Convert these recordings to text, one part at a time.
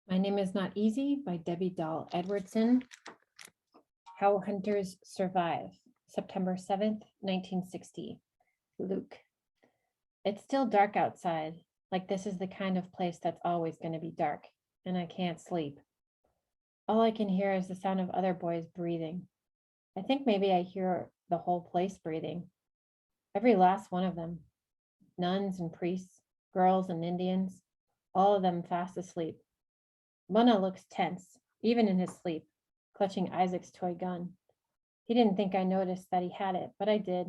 My Name is Not Easy by Debbie Dahl Edwardson. How Hunters Survive, September 7th, 1960. Luke. It's still dark outside, like this is the kind of place that's always going to be dark, and I can't sleep. All I can hear is the sound of other boys breathing. I think maybe I hear the whole place breathing. Every last one of them. Nuns and priests, girls and Indians, all of them fast asleep. Bunna looks tense, even in his sleep, clutching Isaac's toy gun. He didn't think I noticed that he had it, but I did.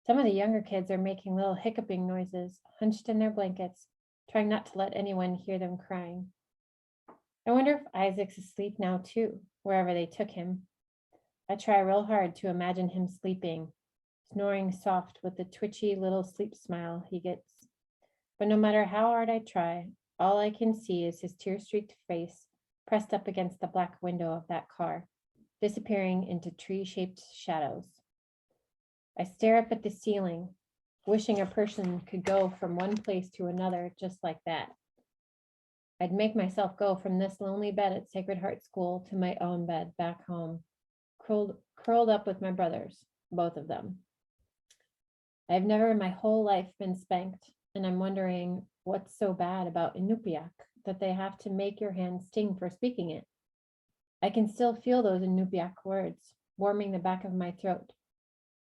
Some of the younger kids are making little hiccuping noises, hunched in their blankets, trying not to let anyone hear them crying. I wonder if Isaac's asleep now too, wherever they took him. I try real hard to imagine him sleeping, snoring soft with the twitchy little sleep smile he gets. But no matter how hard I try, all I can see is his tear-streaked face pressed up against the black window of that car, disappearing into tree-shaped shadows. I stare up at the ceiling, wishing a person could go from one place to another just like that. I'd make myself go from this lonely bed at Sacred Heart School to my own bed back home, curled up with my brothers, both of them. I've never in my whole life been spanked, and I'm wondering what's so bad about Inupiaq that they have to make your hand sting for speaking it. I can still feel those Inupiaq words warming the back of my throat.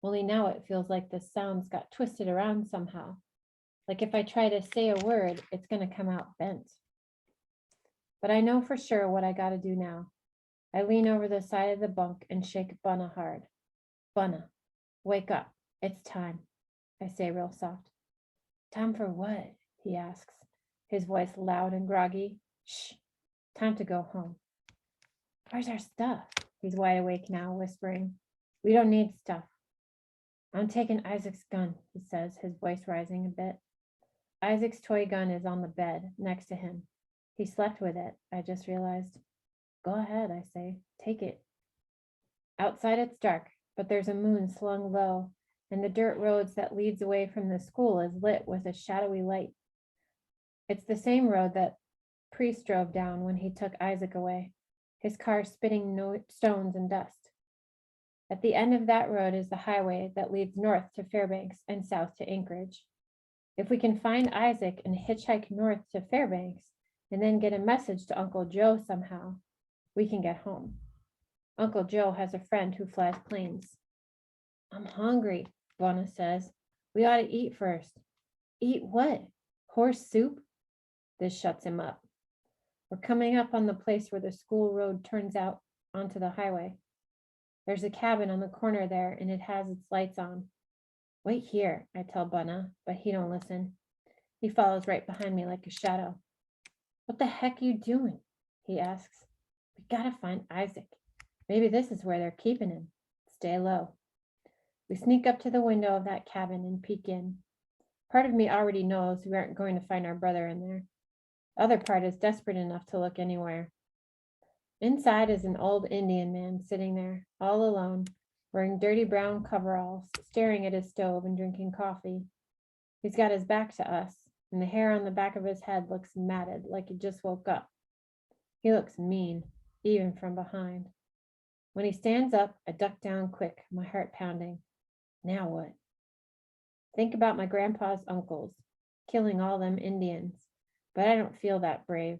Only now it feels like the sounds got twisted around somehow. Like if I try to say a word, it's going to come out bent. But I know for sure what I got to do now. I lean over the side of the bunk and shake Bunna hard. Bunna, wake up. It's time, I say real soft. Time for what? He asks, his voice loud and groggy. Shh, time to go home. Where's our stuff? He's wide awake now, whispering. We don't need stuff. I'm taking Isaac's gun, he says, his voice rising a bit. Isaac's toy gun is on the bed next to him. He slept with it, I just realized. Go ahead, I say, take it. Outside it's dark, but there's a moon slung low, and the dirt roads that leads away from the school is lit with a shadowy light. It's the same road that Priest drove down when he took Isaac away, his car spitting stones and dust. At the end of that road is the highway that leads north to Fairbanks and south to Anchorage. If we can find Isaac and hitchhike north to Fairbanks and then get a message to Uncle Joe somehow, we can get home. Uncle Joe has a friend who flies planes. I'm hungry, Bunna says. We ought to eat first. Eat what? Horse soup? This shuts him up. We're coming up on the place where the school road turns out onto the highway. There's a cabin on the corner there, and it has its lights on. Wait here, I tell Bunna, but he don't listen. He follows right behind me like a shadow. What the heck are you doing? He asks. We gotta find Isaac. Maybe this is where they're keeping him. Stay low. We sneak up to the window of that cabin and peek in. Part of me already knows we aren't going to find our brother in there. The other part is desperate enough to look anywhere. Inside is an old Indian man sitting there, all alone, wearing dirty brown coveralls, staring at his stove and drinking coffee. He's got his back to us, and the hair on the back of his head looks matted, like he just woke up. He looks mean, even from behind. When he stands up, I duck down quick, my heart pounding. Now what? Think about my grandpa's uncles, killing all them Indians, but I don't feel that brave.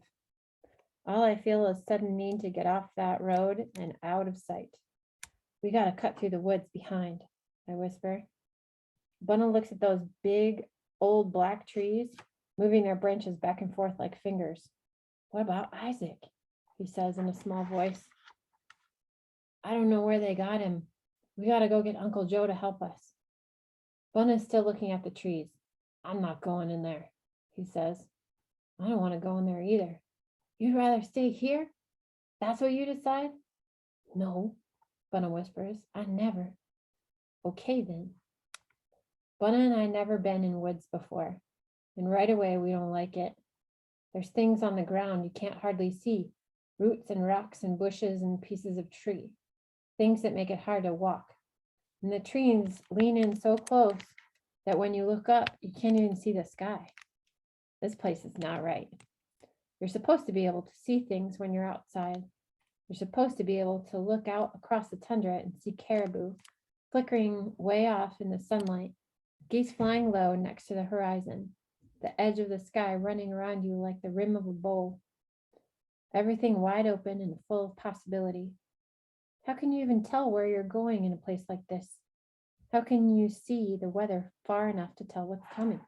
All I feel is sudden need to get off that road and out of sight. We gotta cut through the woods behind, I whisper. Bunna looks at those big, old black trees, moving their branches back and forth like fingers. What about Isaac? He says in a small voice. I don't know where they got him. We gotta go get Uncle Joe to help us. Bunna's still looking at the trees. I'm not going in there, he says. I don't want to go in there either. You'd rather stay here? That's what you decide? No, Bunna whispers. I never. Okay then. Bunna and I never been in woods before, and right away we don't like it. There's things on the ground you can't hardly see, roots and rocks and bushes and pieces of tree, things that make it hard to walk. And the trees lean in so close that when you look up, you can't even see the sky. This place is not right. You're supposed to be able to see things when you're outside. You're supposed to be able to look out across the tundra and see caribou flickering way off in the sunlight, geese flying low next to the horizon, the edge of the sky running around you like the rim of a bowl. Everything wide open and full of possibility. How can you even tell where you're going in a place like this? How can you see the weather far enough to tell what's coming?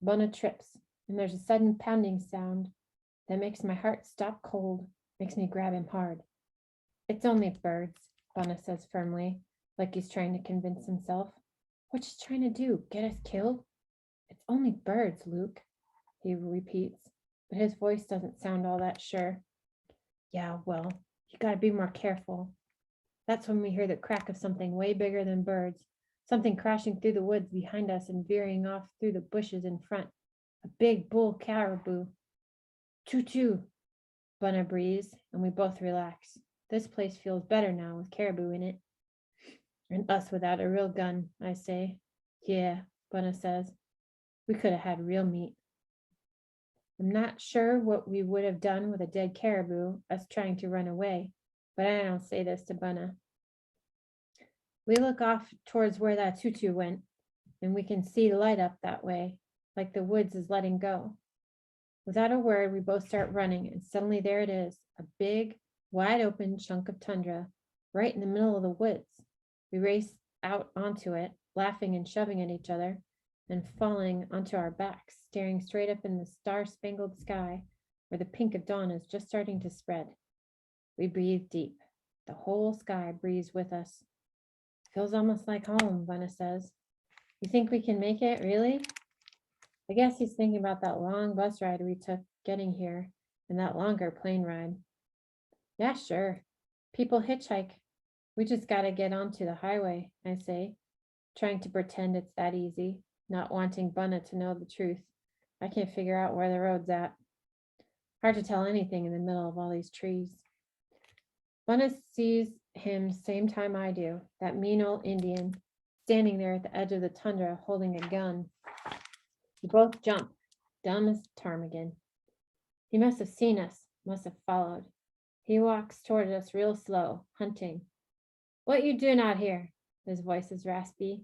Bunna trips, and there's a sudden pounding sound that makes my heart stop cold, makes me grab him hard. It's only birds, Bunna says firmly, like he's trying to convince himself. What's she trying to do? Get us killed? It's only birds, Luke, he repeats, but his voice doesn't sound all that sure. Yeah, well, you gotta be more careful. That's when we hear the crack of something way bigger than birds, something crashing through the woods behind us and veering off through the bushes in front. A big bull caribou. Choo-choo, Bunna breathes, and we both relax. This place feels better now with caribou in it. And us without a real gun, I say. Yeah, Bunna says. We could have had real meat. I'm not sure what we would have done with a dead caribou, us trying to run away, but I don't say this to Bunna. We look off towards where that tutu went, and we can see light up that way, like the woods is letting go. Without a word, we both start running, and suddenly there it is, a big, wide open chunk of tundra, right in the middle of the woods. We race out onto it, laughing and shoving at each other, and falling onto our backs, staring straight up in the star-spangled sky, where the pink of dawn is just starting to spread. We breathe deep. The whole sky breathes with us. Feels almost like home, Bunna says. You think we can make it, really? I guess he's thinking about that long bus ride we took getting here and that longer plane ride. Yeah, sure. People hitchhike. We just gotta get onto the highway, I say, trying to pretend it's that easy, not wanting Bunna to know the truth. I can't figure out where the road's at. Hard to tell anything in the middle of all these trees. Bunna sees him same time I do, that mean old Indian, standing there at the edge of the tundra holding a gun. We both jump, dumb as ptarmigan. He must have seen us, must have followed. He walks toward us real slow, hunting. What you doing out here? His voice is raspy.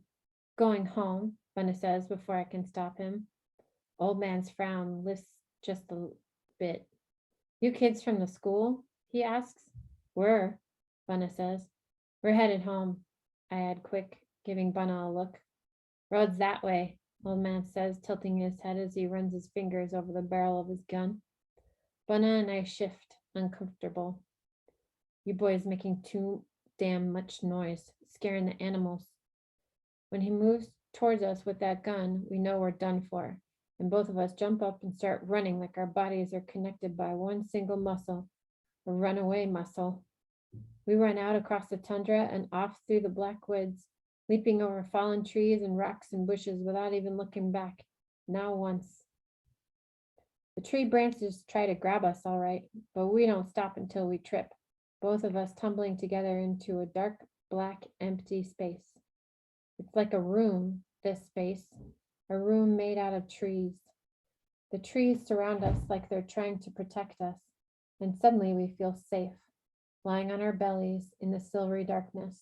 Going home, Bunna says before I can stop him. Old man's frown lifts just a bit. You kids from the school? He asks. We're, Bunna says. We're headed home, I add quick, giving Bunna a look. Road's that way, old man says, tilting his head as he runs his fingers over the barrel of his gun. Bunna and I shift, uncomfortable. You boys making too damn much noise, scaring the animals. When he moves towards us with that gun, we know we're done for, and both of us jump up and start running like our bodies are connected by one single muscle, a runaway muscle. We run out across the tundra and off through the black woods, leaping over fallen trees and rocks and bushes without even looking back, not once. The tree branches try to grab us all right, but we don't stop until we trip, both of us tumbling together into a dark, black, empty space. It's like a room, this space, a room made out of trees. The trees surround us like they're trying to protect us, and suddenly we feel safe, lying on our bellies in the silvery darkness.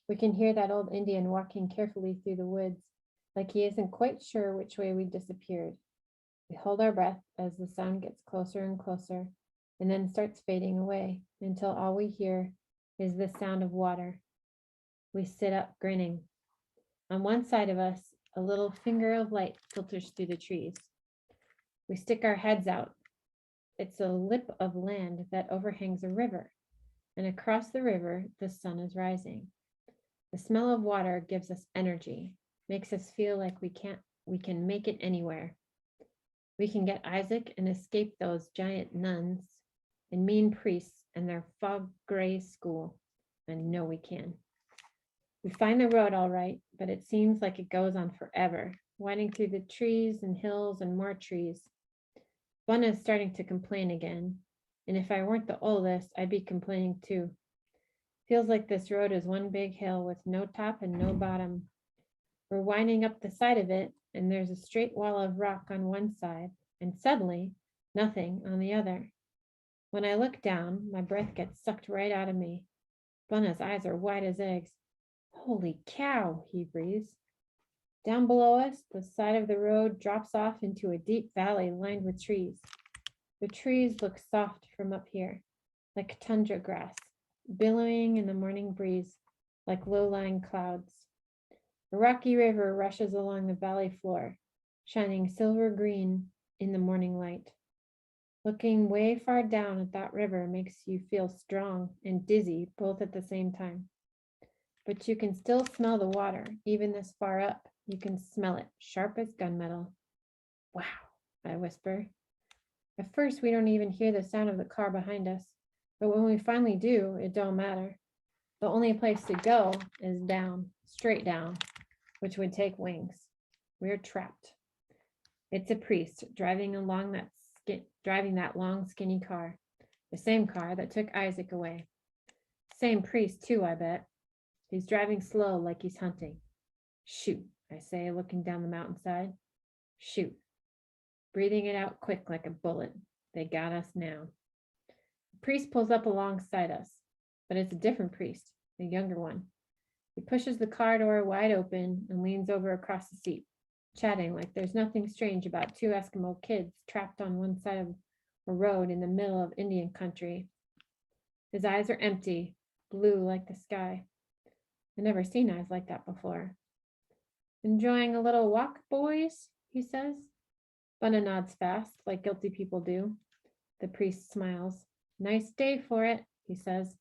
We can hear that old Indian walking carefully through the woods, like he isn't quite sure which way we disappeared. We hold our breath as the sound gets closer and closer, and then starts fading away until all we hear is the sound of water. We sit up grinning. On one side of us, a little finger of light filters through the trees. We stick our heads out. It's a lip of land that overhangs a river, and across the river, the sun is rising. The smell of water gives us energy, makes us feel like we can make it anywhere. We can get Isaac and escape those giant nuns and mean priests and their fog gray school. I know we can. We find the road all right, but it seems like it goes on forever, winding through the trees and hills and more trees. Bunna is starting to complain again, and if I weren't the oldest, I'd be complaining too. Feels like this road is one big hill with no top and no bottom. We're winding up the side of it, and there's a straight wall of rock on one side, and suddenly Nothing on the other. When I look down, my breath gets sucked right out of me. Bunna's eyes are wide as eggs. Holy cow, he breathes. Down below us, the side of the road drops off into a deep valley lined with trees. The trees look soft from up here, like tundra grass, billowing in the morning breeze, like low-lying clouds. A rocky river rushes along the valley floor, shining silver green in the morning light. Looking way far down at that river makes you feel strong and dizzy both at the same time. But you can still smell the water, even this far up. You can smell it, sharp as gunmetal. Wow, I whisper. At first, we don't even hear the sound of the car behind us. But when we finally do, it don't matter. The only place to go is down, straight down, which would take wings. We're trapped. It's a priest driving that long, skinny car. The same car that took Isaac away. Same priest, too, I bet. He's driving slow like he's hunting. Shoot, I say, looking down the mountainside. Shoot. Breathing it out quick like a bullet. They got us now. The priest pulls up alongside us, but it's a different priest, a younger one. He pushes the car door wide open and leans over across the seat, chatting like there's nothing strange about two Eskimo kids trapped on one side of a road in the middle of Indian country. His eyes are empty, blue like the sky. I've never seen eyes like that before. Enjoying a little walk, boys, he says. Bunna nods fast, like guilty people do. The priest smiles. Nice day for it, he says,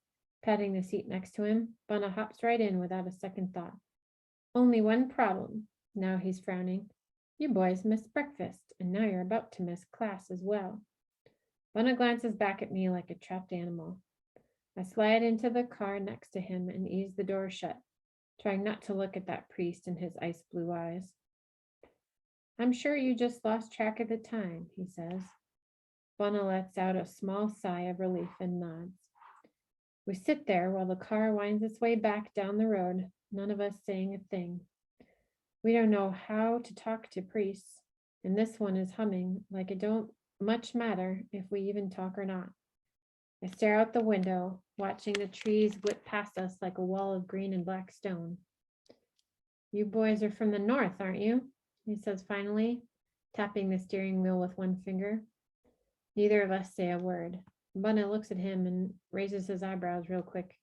patting the seat next to him. Bunna hops right in without a second thought. Only one problem. Now he's frowning. You boys missed breakfast, and now you're about to miss class as well. Bunna glances back at me like a trapped animal. I slide into the car next to him and ease the door shut, trying not to look at that priest and his ice blue eyes. I'm sure you just lost track of the time, he says. Bunna lets out a small sigh of relief and nods. We sit there while the car winds its way back down the road, none of us saying a thing. We don't know how to talk to priests, and this one is humming like it don't much matter if we even talk or not. I stare out the window, watching the trees whip past us like a wall of green and black stone. You boys are from the north, aren't you? He says finally, tapping the steering wheel with one finger. Neither of us say a word. Bunna looks at him and raises his eyebrows real quick.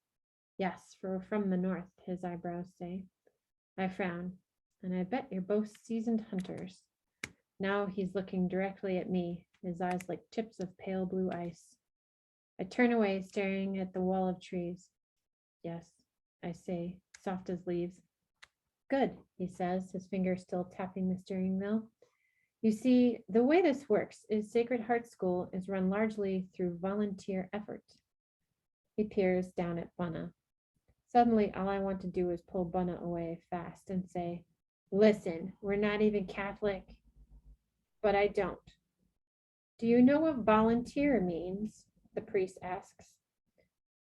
Yes, we're from the north, his eyebrows say. I frown, and I bet you're both seasoned hunters. Now he's looking directly at me, his eyes like tips of pale blue ice. I turn away, staring at the wall of trees. Yes, I say, soft as leaves. Good, he says, his finger still tapping the steering wheel. You see, the way this works is Sacred Heart School is run largely through volunteer effort. He peers down at Bunna. Suddenly, all I want to do is pull Bunna away fast and say, listen, we're not even Catholic. But I don't. Do you know what volunteer means? The priest asks.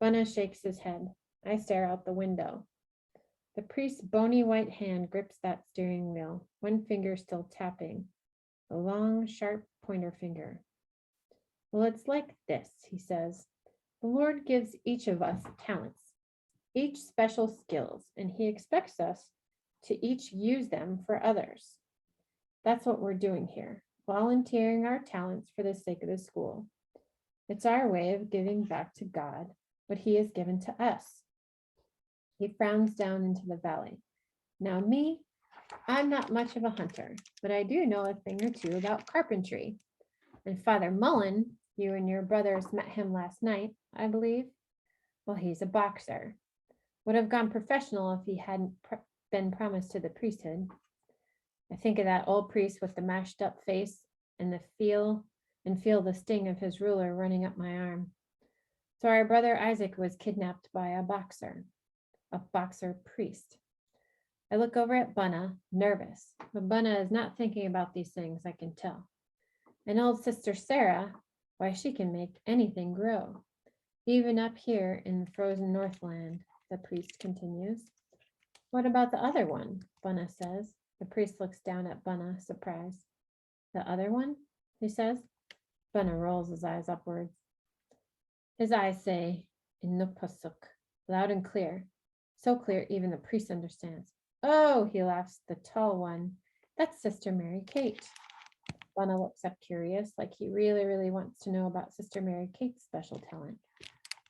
Bunna shakes his head. I stare out the window. The priest's bony white hand grips that steering wheel, one finger still tapping, a long, sharp pointer finger. Well, it's like this, he says. The Lord gives each of us talents, each special skills, and he expects us to each use them for others. That's what we're doing here, volunteering our talents for the sake of the school. It's our way of giving back to God what he has given to us. He frowns down into the valley. Now me, I'm not much of a hunter, but I do know a thing or two about carpentry. And Father Mullen, you and your brothers met him last night, I believe. Well, he's a boxer. Would have gone professional if he hadn't been promised to the priesthood. I think of that old priest with the mashed up face and feel the sting of his ruler running up my arm. So our brother Isaac was kidnapped by a boxer priest. I look over at Bunna, nervous, but Bunna is not thinking about these things, I can tell. And old sister Sarah, why, she can make anything grow, even up here in the frozen Northland, the priest continues. What about the other one? Bunna says. The priest looks down at Bunna, surprised. The other one? He says. Bunna rolls his eyes upwards. His eyes say, Inupasuk, loud and clear. So clear even the priest understands. Oh, he laughs, the tall one. That's Sister Mary Kate. Bunna looks up curious, like he really wants to know about Sister Mary Kate's special talent.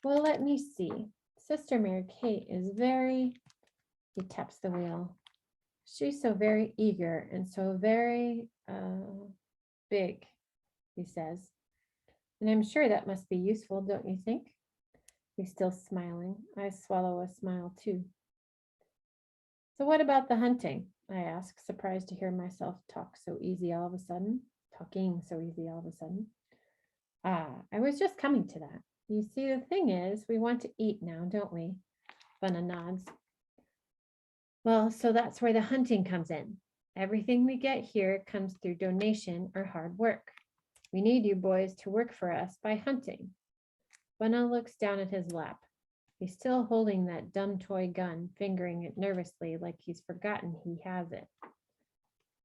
Well, let me see. Sister Mary Kate is very, he taps the wheel. She's so very eager and so very big, he says. And I'm sure that must be useful, don't you think? He's still smiling. I swallow a smile too. So what about the hunting? I ask, surprised to hear myself talking so easy all of a sudden. I was just coming to that. You see, the thing is, we want to eat now, don't we? Bunna nods. Well, so that's where the hunting comes in. Everything we get here comes through donation or hard work. We need you boys to work for us by hunting. Bunna looks down at his lap. He's still holding that dumb toy gun, fingering it nervously like he's forgotten he has it.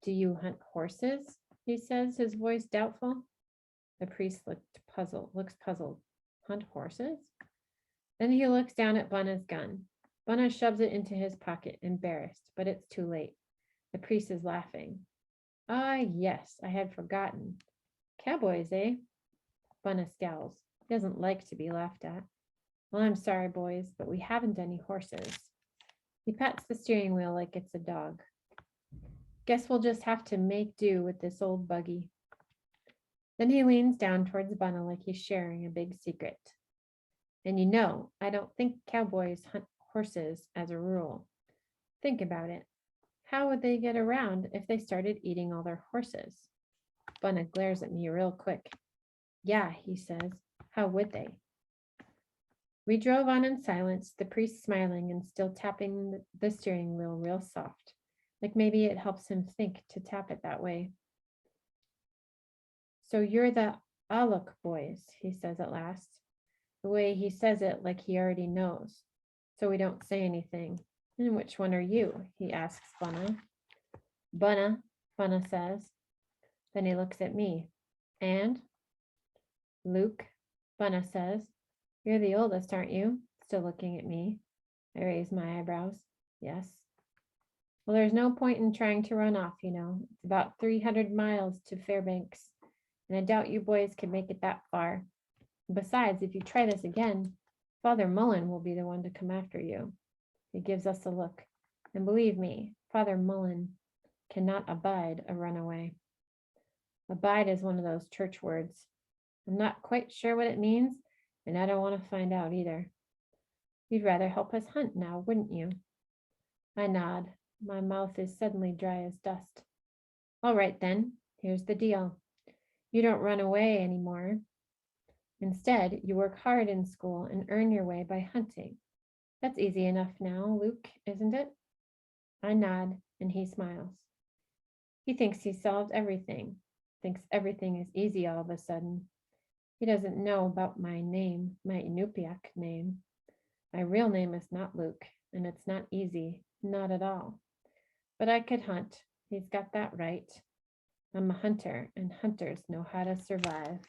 Do you hunt horses? He says, his voice doubtful. The priest looks puzzled. Hunt horses? Then he looks down at Bunna's gun. Bunna shoves it into his pocket, embarrassed, but it's too late. The priest is laughing. Ah, yes, I had forgotten. Cowboys, eh? Bunna scowls. He doesn't like to be laughed at. Well, I'm sorry, boys, but we haven't any horses. He pats the steering wheel like it's a dog. Guess we'll just have to make do with this old buggy. Then he leans down towards Bunna like he's sharing a big secret. And you know, I don't think cowboys hunt horses as a rule. Think about it. How would they get around if they started eating all their horses? Bunna glares at me real quick. Yeah, he says. How would they? We drove on in silence, the priest smiling and still tapping the steering wheel real soft, like maybe it helps him think to tap it that way. So you're the Aluk boys, he says at last. The way he says it like he already knows. So we don't say anything. And which one are you? He asks Bunna. Bunna, Bunna says. Then he looks at me. And? Luke, Bunna says. You're the oldest, aren't you? Still looking at me. I raise my eyebrows. Yes. Well, there's no point in trying to run off, you know. It's about 300 miles to Fairbanks, and I doubt you boys can make it that far. Besides, if you try this again, Father Mullen will be the one to come after you. He gives us a look. And believe me, Father Mullen cannot abide a runaway. Abide is one of those church words. I'm not quite sure what it means, and I don't want to find out either. You'd rather help us hunt now, wouldn't you? I nod. My mouth is suddenly dry as dust. All right then, here's the deal. You don't run away anymore. Instead, you work hard in school and earn your way by hunting. That's easy enough now, Luke, isn't it? I nod, and he smiles. He thinks he's solved everything, thinks everything is easy all of a sudden. He doesn't know about my name, my Inupiaq name. My real name is not Luke, and it's not easy, not at all. But I could hunt. He's got that right. I'm a hunter, and hunters know how to survive.